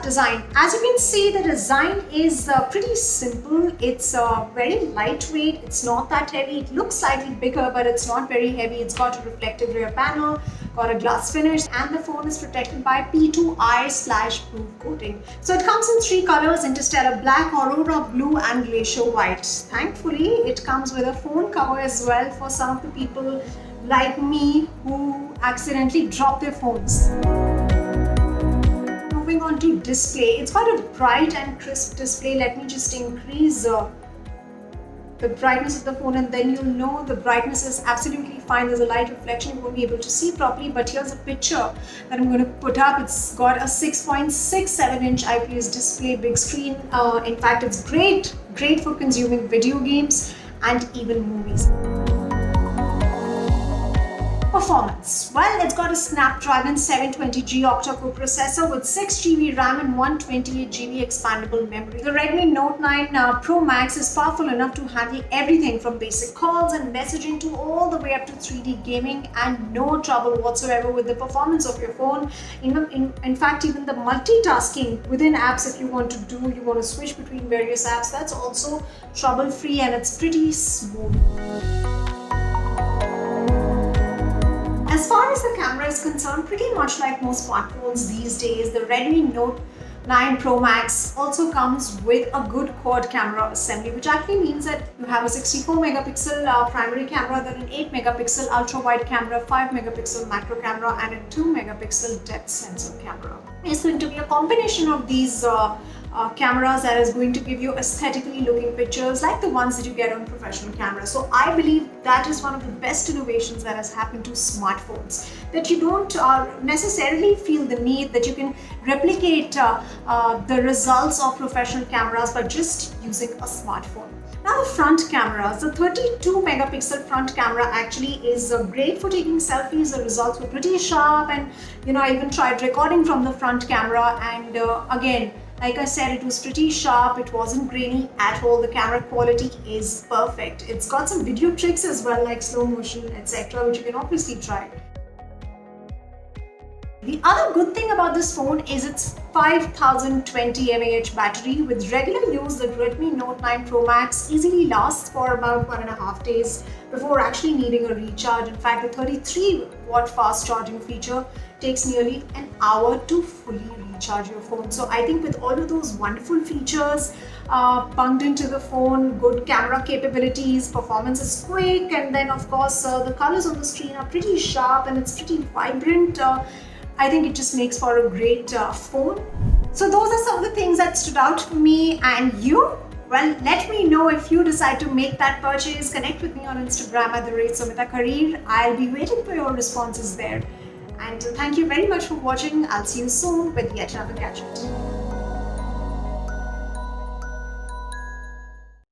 design. As you can see, the design is pretty simple. It's very lightweight. It's not that heavy. It looks slightly bigger, but it's not very heavy. It's got a reflective rear panel, got a glass finish, and the phone is protected by P2i/proof coating. So it comes in 3 colors: Interstellar Black, Aurora Blue, and Glacier White. Thankfully, it comes with a phone cover as well for some of the people like me who accidentally drop their phones. Moving on to display, it's got a bright and crisp display. Let me just increase the brightness of the phone, and then you'll know the brightness is absolutely fine. There's a light reflection, you won't be able to see properly, but here's a picture that I'm going to put up. It's got a 6.67-inch IPS display, big screen. In fact, it's great for consuming video games and even movies. Performance. Well, it's got a Snapdragon 720G octa-core processor with 6GB RAM and 128GB expandable memory. The Redmi Note 9 Pro Max is powerful enough to handle everything from basic calls and messaging to all the way up to 3D gaming, and no trouble whatsoever with the performance of your phone. In fact, even the multitasking within apps, if you want to switch between various apps, that's also trouble-free, and it's pretty smooth. As far as the camera is concerned, pretty much like most smartphones these days, the Redmi Note 9 Pro Max also comes with a good quad camera assembly, which actually means that you have a 64 megapixel primary camera, then an 8 megapixel ultra wide camera, 5 megapixel macro camera, and a 2 megapixel depth sensor camera. It's going to be a combination of these cameras that is going to give you aesthetically looking pictures like the ones that you get on professional cameras. So I believe that is one of the best innovations that has happened to smartphones, that you don't necessarily feel the need that you can replicate the results of professional cameras by just using a smartphone. Now the front cameras, the 32 megapixel front camera actually is great for taking selfies. The results were pretty sharp, and I even tried recording from the front camera, and again, like I said, it was pretty sharp. It wasn't grainy at all. The camera quality is perfect. It's got some video tricks as well, like slow motion, etc., which you can obviously try. The other good thing about this phone is its 5020 mAh battery. With regular use, the Redmi Note 9 Pro Max easily lasts for about 1.5 days before actually needing a recharge. In fact, the 33-watt fast charging feature takes nearly an hour to fully recharge your phone. So I think with all of those wonderful features bunked into the phone, good camera capabilities, performance is quick, and then of course the colors on the screen are pretty sharp and it's pretty vibrant. I think it just makes for a great phone. So those are some of the things that stood out for me. And you? Well, let me know if you decide to make that purchase. Connect with me on Instagram at @SumitaKareer. I'll be waiting for your responses there. And thank you very much for watching. I'll see you soon with yet another gadget.